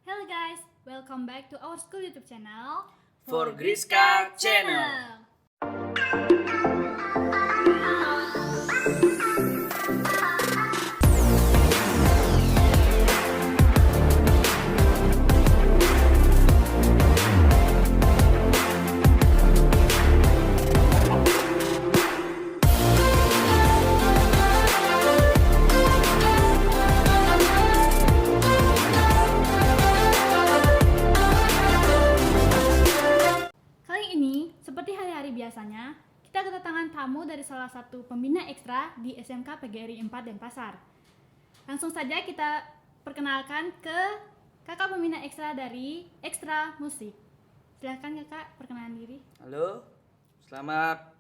Hello guys, welcome back to our school YouTube channel For Griska Channel. Kali ini, seperti hari-hari biasanya, kita kedatangan tamu dari salah satu pembina ekstra di SMK PGRI 4 Denpasar. Langsung saja kita perkenalkan ke kakak pembina ekstra dari Ekstra Musik. Silahkan kakak perkenalan diri. Halo, selamat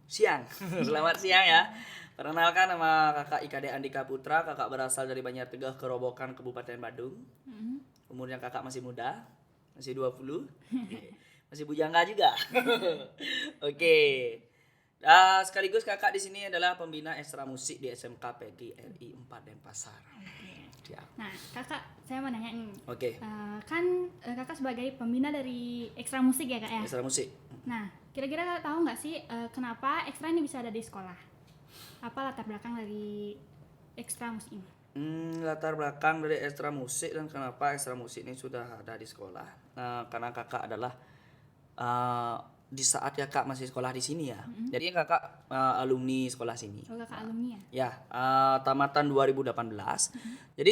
siang. Selamat siang ya. Perkenalkan nama kakak IKD Andika Putra. Kakak berasal dari Banjartegeh, Kerobokan, Kabupaten Badung. Umurnya kakak masih muda, masih 20. Masih bujangga juga. Oke. Sekaligus kakak di sini adalah pembina ekstra musik di SMK PGRI 4 Denpasar. Siap. Nah, kakak, saya mau nanya nih. Oke. Kakak sebagai pembina dari Ekstra Musik ya kak ya? Ekstra musik. Nah, kira-kira kakak tahu nggak sih kenapa ekstra ini bisa ada di sekolah? Apa latar belakang dari Ekstra Musik ini? Latar belakang dari ekstra musik dan kenapa ekstra musik ini sudah ada di sekolah. Nah, karena kakak adalah di saat kakak masih sekolah di sini ya. Jadi kakak alumni sekolah sini. Oh, kakak alumni ya? Ya, tamatan 2018. Jadi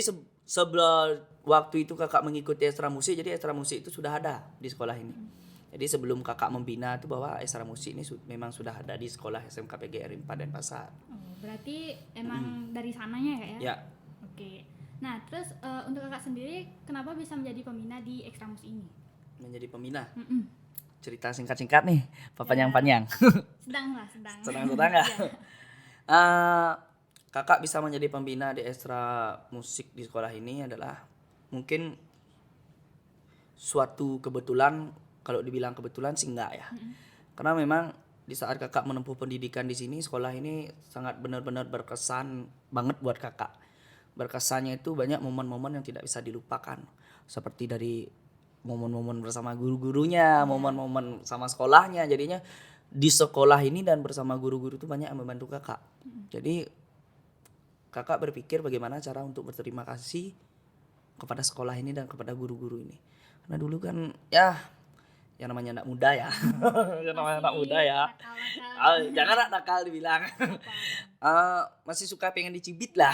sebelum waktu itu kakak mengikuti ekstra musik, jadi ekstra musik itu sudah ada di sekolah ini. Jadi sebelum kakak membina itu bahwa ekstra musik ini memang sudah ada di sekolah SMK PGRI 4 Denpasar. Oh, berarti emang dari sananya ya kak ya? Ya. Oke. Nah, terus untuk kakak sendiri, kenapa bisa menjadi pembina di Ekstra Musik ini? Menjadi pembina. Mm-mm. Cerita singkat-singkat nih, panjang-panjang. Sedang lah, sedang. Sedang-sedang ya. Iya. Kakak bisa menjadi pembina di ekstra musik di sekolah ini adalah mungkin suatu kebetulan. Kalau dibilang kebetulan sih enggak ya. Karena memang di saat kakak menempuh pendidikan di sini, sekolah ini sangat benar-benar berkesan banget buat kakak. Berkesannya itu banyak momen-momen yang tidak bisa dilupakan. Seperti dari momen-momen bersama guru-gurunya, momen-momen sama sekolahnya. Jadinya di sekolah ini dan bersama guru-guru itu banyak yang membantu kakak. Jadi kakak berpikir bagaimana cara untuk berterima kasih kepada sekolah ini dan kepada guru-guru ini. Karena dulu kan ya yang namanya anak muda ya. Yang namanya anak muda ya. Nakal-nakal. Jangan nakal dibilang. Masih suka pengen dicibit lah.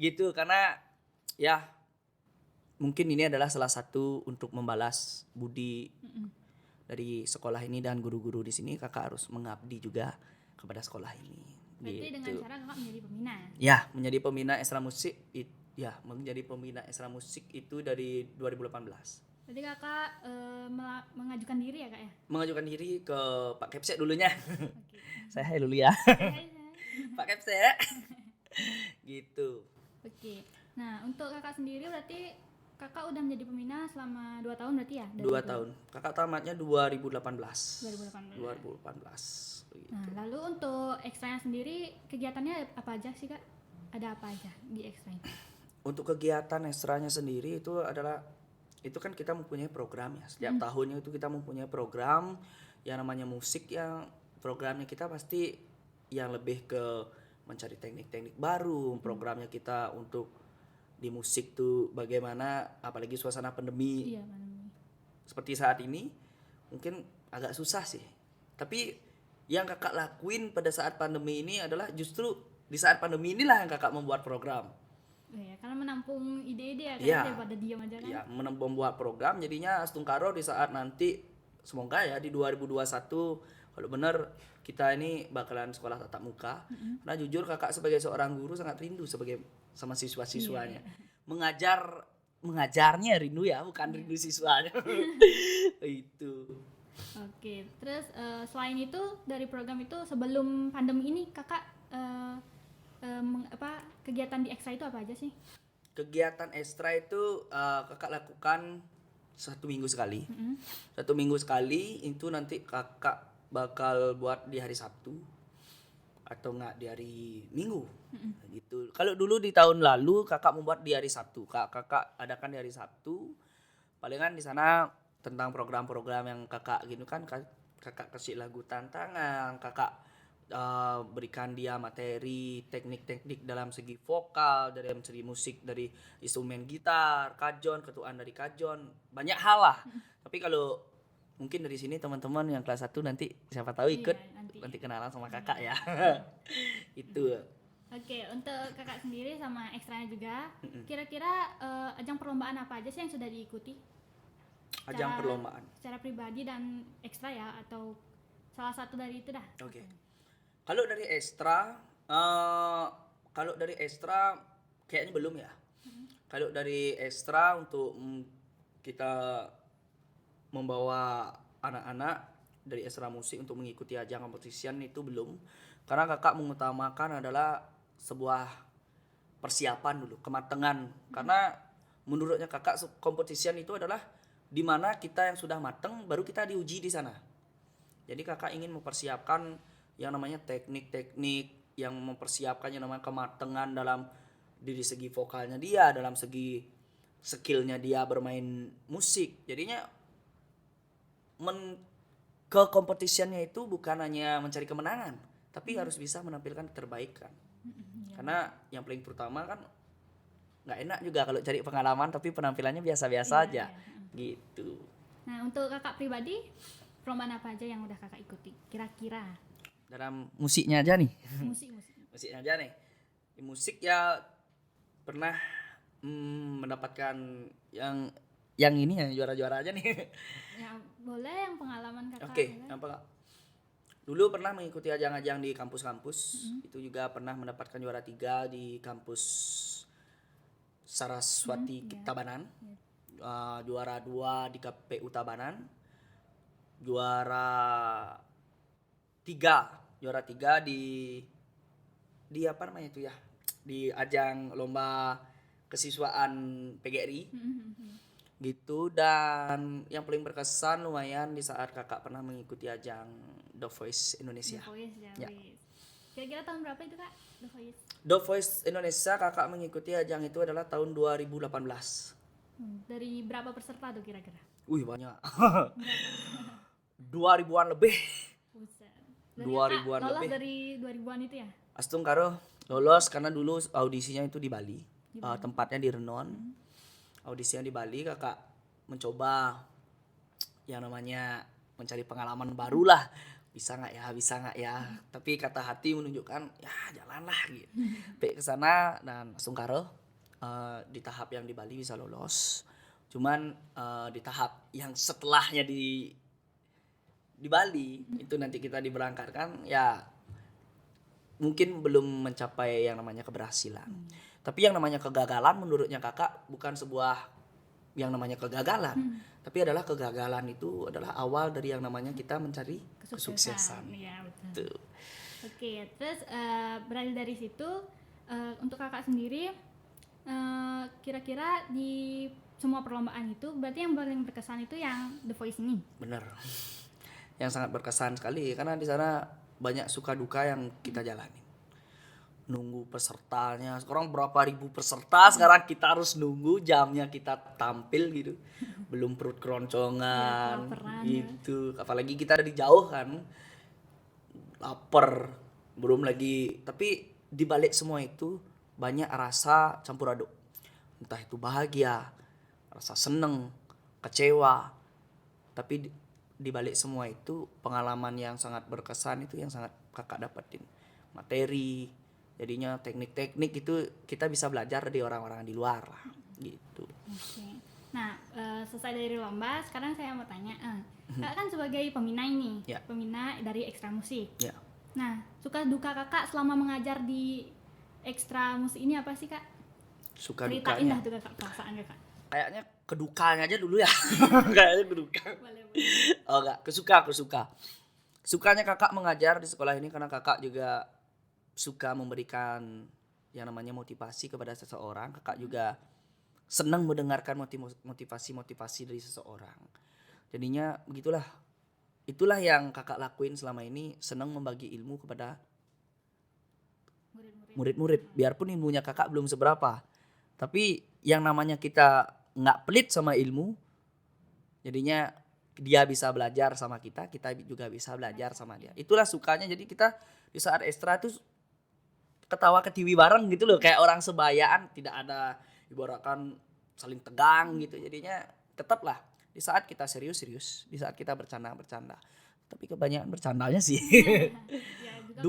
Gitu karena ya mungkin ini adalah salah satu untuk membalas budi dari sekolah ini dan guru-guru di sini. Kakak harus mengabdi juga kepada sekolah ini. Berarti Gitu. dengan cara kakak menjadi pembina. Ya, menjadi pembina ekstra musik menjadi pembina ekstra musik itu dari 2018. Berarti kakak mengajukan diri ya kak ya? Mengajukan diri ke Pak Kepsek dulunya. Oke. Saya hai dulu ya. Hai, hai. Pak Kepsek. Gitu. Oke. Nah, untuk kakak sendiri berarti kakak udah menjadi pembina selama 2 tahun berarti ya? 2 tahun. Kakak tamatnya 2018. 2018. 2018. Begitu. Nah, lalu untuk ekstranya sendiri kegiatannya apa aja sih kak? Ada apa aja di ekstra itu? Untuk kegiatan ekstranya sendiri itu kan kita mempunyai program ya. Setiap tahunnya itu kita mempunyai program yang namanya musik, yang programnya kita pasti yang lebih ke mencari teknik-teknik baru. Programnya kita untuk di musik tuh bagaimana, apalagi suasana pandemi Iya, pandemi. seperti saat ini mungkin agak susah sih. Tapi yang kakak lakuin pada saat pandemi ini adalah justru di saat pandemi inilah yang kakak membuat program. Iya, karena menampung ide-ide ya kan Iya. daripada diam aja kan. Ya, membuat program jadinya Astungkaro di saat nanti semoga ya di 2021 kalau benar kita ini bakalan sekolah tatap muka. Karena jujur kakak sebagai seorang guru sangat rindu sama siswa-siswanya. Mengajarnya rindu ya, bukan rindu siswanya. Itu. Oke, terus selain itu dari program itu sebelum pandemi ini kakak kegiatan di ekstra itu apa aja sih? Kegiatan ekstra itu kakak lakukan 1 minggu sekali. 1 minggu sekali itu nanti kakak bakal buat di hari Sabtu. atau enggak di hari Minggu. Gitu. Kalau dulu di tahun lalu kakak membuat di hari Sabtu. Kakak adakan di hari Sabtu. Palingan di sana tentang program-program yang kakak gitu kan, kakak kasih lagu tantangan, kakak berikan dia materi teknik-teknik dalam segi vokal, dalam segi musik, dari instrumen gitar, kajon, ketuaan dari kajon, banyak hal lah. Tapi kalau mungkin dari sini teman-teman yang kelas 1 nanti siapa tahu ikut, Iya, nanti kenalan sama kakak ya. Itu. Oke, untuk kakak sendiri sama ekstranya juga, kira-kira ajang perlombaan apa aja sih yang sudah diikuti? Ajang perlombaan. Secara pribadi dan ekstra ya, atau salah satu dari itu dah. Oke. Kalau dari ekstra kayaknya belum ya. Kalau dari ekstra untuk kita membawa anak-anak dari ekstra musik untuk mengikuti ajang kompetisian itu belum. Karena kakak mengutamakan adalah sebuah persiapan dulu, kematangan. Karena menurutnya kakak kompetisian itu adalah di mana kita yang sudah matang baru kita diuji di sana. Jadi kakak ingin mempersiapkan yang namanya teknik-teknik, yang mempersiapkan yang namanya kematangan dalam diri segi vokalnya dia, dalam segi skillnya dia bermain musik. Jadinya ke kompetisiannya itu bukan hanya mencari kemenangan, tapi harus bisa menampilkan keterbaikan. Karena yang paling pertama kan nggak enak juga kalau cari pengalaman tapi penampilannya biasa-biasa aja. Gitu. Nah, untuk kakak pribadi, perlombaan apa aja yang udah kakak ikuti? Kira-kira Dalam musiknya aja nih. musik. Musiknya aja nih. Di musik ya pernah mendapatkan yang ini ya, juara-juara aja nih. Ya, boleh yang pengalaman kakak. Oke, apa? Dulu pernah mengikuti ajang-ajang di kampus-kampus. Itu juga pernah mendapatkan juara 3 di kampus Saraswati Tabanan. Juara 2 di KPU Tabanan. Juara 3 di apa namanya itu ya? Di ajang lomba kesiswaan PGRI. Gitu. Dan yang paling berkesan lumayan di saat kakak pernah mengikuti ajang The Voice Indonesia. The Voice ya. Ya. Kira-kira tahun berapa itu kak? The Voice Indonesia kakak mengikuti ajang itu adalah tahun 2018. Dari berapa peserta tuh kira-kira? Wih banyak. 2000-an lebih. Buset. 2000-an lolos lebih. dari 2000-an itu ya? Astung karo lolos karena dulu audisinya itu di Bali. Tempatnya di Renon. Audisinya di Bali, kakak mencoba yang namanya mencari pengalaman baru lah. Bisa nggak ya. Tapi kata hati menunjukkan ya jalanlah gitu. Sampai ke sana dan langsung karo di tahap yang di Bali bisa lolos. Cuman di tahap yang setelahnya di Bali itu nanti kita diberangkatkan ya mungkin belum mencapai yang namanya keberhasilan. Tapi yang namanya kegagalan menurutnya kakak bukan sebuah yang namanya kegagalan, tapi adalah kegagalan itu adalah awal dari yang namanya kita mencari kesuksesan. Iya, betul. Tuh. Oke, terus beralih dari situ untuk kakak sendiri kira-kira di semua perlombaan itu berarti yang paling berkesan itu yang The Voice ini. Bener. Yang sangat berkesan sekali karena di sana banyak suka duka yang kita jalani. Nunggu pesertanya, sekarang berapa ribu peserta, sekarang kita harus nunggu jamnya kita tampil gitu. Belum perut keroncongan gitu. Apalagi kita dari jauh kan. Lapar, belum lagi. Tapi di balik semua itu banyak rasa campur aduk. Entah itu bahagia, rasa seneng, kecewa. Tapi di balik semua itu pengalaman yang sangat berkesan itu yang sangat kakak dapetin. Materi, jadinya teknik-teknik itu kita bisa belajar dari orang-orang di luar lah, gitu. Oke. Nah, selesai dari lomba, sekarang saya mau tanya, kakak kan sebagai pembina ini, pembina dari ekstra musik. Ya. Nah, suka duka kakak selama mengajar di ekstra musik ini apa sih kak? Suka Ceritain dukanya. dah tuh kakak, perasaan kakak. Kayaknya kedukanya aja dulu ya. Kayaknya keduka. Boleh. Oh enggak, kesuka. Sukanya kakak mengajar di sekolah ini karena kakak juga suka memberikan yang namanya motivasi kepada seseorang. Kakak juga senang mendengarkan motivasi dari seseorang. Jadinya begitulah. Itulah yang kakak lakuin selama ini, senang membagi ilmu kepada murid-murid. Biarpun ilmunya kakak belum seberapa, tapi yang namanya kita nggak pelit sama ilmu, jadinya dia bisa belajar sama kita, kita juga bisa belajar sama dia. Itulah sukanya. Jadi kita di saat ekstra tuh ketawa ketiwi bareng gitu loh, kayak orang sebayaan, tidak ada ibaratkan saling tegang gitu. Jadinya tetaplah di saat kita serius, di saat kita bercanda. Tapi kebanyakan bercandanya sih. Ya, juga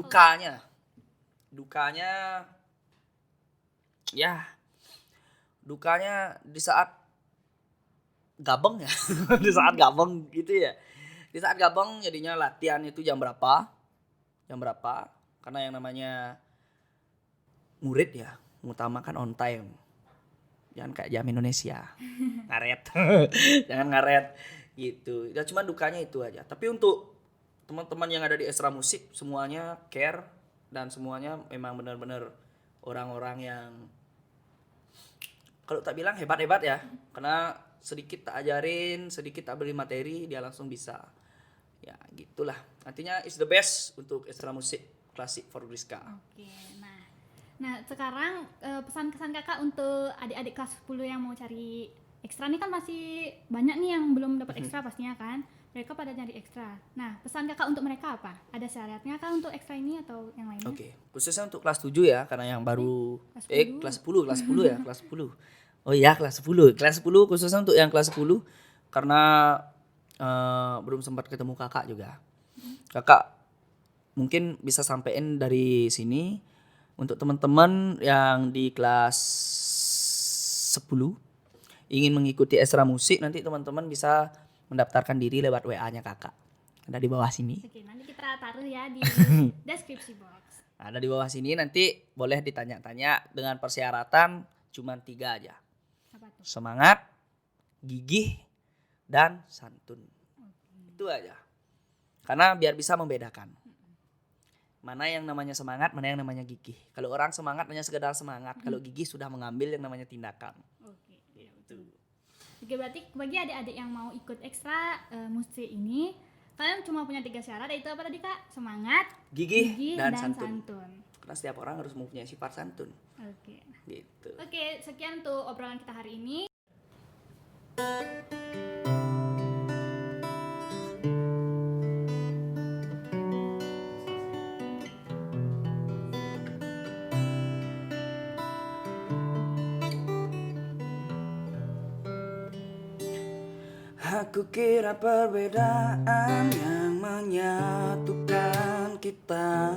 Dukanya ya di saat gabung ya. Di saat gabung gitu ya. Di saat gabung jadinya latihan itu jam berapa? Karena yang namanya murid ya, mengutamakan on time. Jangan kayak jam Indonesia. Ngaret. Jangan ngaret gitu. Ya cuma dukanya itu aja. Tapi untuk teman-teman yang ada di Ekstra Musik semuanya care dan semuanya memang benar-benar orang-orang yang kalau tak bilang hebat-hebat ya. Karena sedikit tak ajarin, sedikit tak beri materi, dia langsung bisa. Ya gitulah. Artinya is the best untuk Ekstra Musik Klasik for Griska. Oke, nah sekarang pesan-kesan kakak untuk adik-adik kelas 10 yang mau cari ekstra nih, kan masih banyak nih yang belum dapat ekstra pastinya kan, mereka pada nyari ekstra. Nah pesan kakak untuk mereka apa? Ada syaratnya kah untuk ekstra ini atau yang lainnya? Oke, khususnya untuk kelas 7 ya, karena yang baru kelas 10 ya, kelas 10. Oh iya, kelas 10 khususnya untuk yang kelas 10 karena belum sempat ketemu kakak juga. Kakak mungkin bisa sampein dari sini untuk teman-teman yang di kelas 10 ingin mengikuti Ekstra Musik, nanti teman-teman bisa mendaftarkan diri lewat WA-nya kakak. Ada di bawah sini. Oke, nanti kita taruh ya di deskripsi box. Ada di bawah sini, nanti boleh ditanya-tanya dengan persyaratan cuma 3 aja. Apa tuh? Semangat, gigih, dan santun. Itu aja. Karena biar bisa membedakan. Mana yang namanya semangat, mana yang namanya gigih. Kalau orang semangat hanya sekedar semangat, kalau gigih sudah mengambil yang namanya tindakan. Oke, ya betul. Oke, berarti bagi adik-adik yang mau ikut ekstra musik ini, kalian cuma punya 3 syarat, yaitu apa tadi kak? Semangat, Gigih, dan santun. Karena setiap orang harus mempunyai sifat santun. Oke. Gitu. Oke, sekian tuh obrolan kita hari ini. Aku kira perbedaan yang menyatukan kita.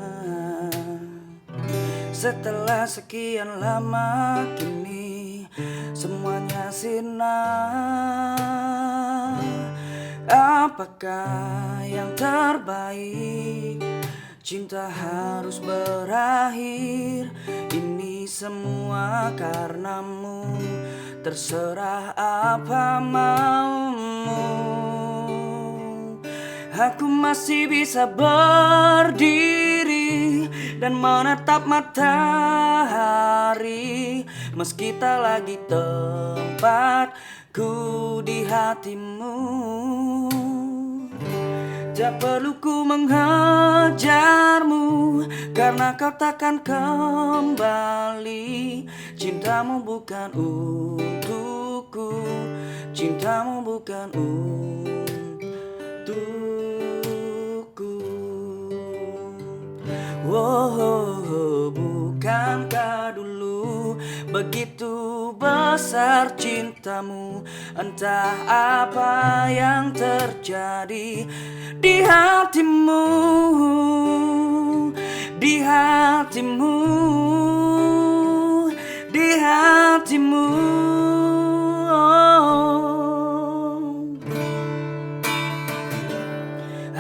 Setelah sekian lama kini semuanya sinar. Apakah yang terbaik? Cinta harus berakhir. Ini semua karenamu. Terserah apa maumu. Aku masih bisa berdiri dan menatap matahari, meski tak lagi tempatku di hatimu. Tak perlu ku mengejarmu, karena kau takkan kembali. Cintamu bukan untukku, cintamu bukan untukku. Wow, bukankah dulu begitu besar cintamu? Entah apa yang terjadi di hatimu, di hatimu, di hatimu.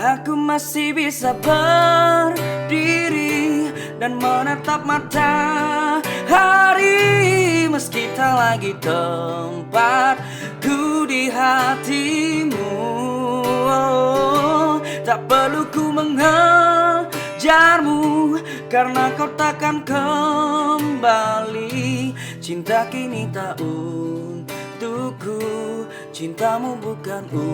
Aku masih bisa berdiri dan menatap matahari, meski tak lagi tempatku di hatimu. Tak perlu ku mengejarmu, karena kau takkan kembali. Cinta kini tak untukku, cintamu bukan untukku.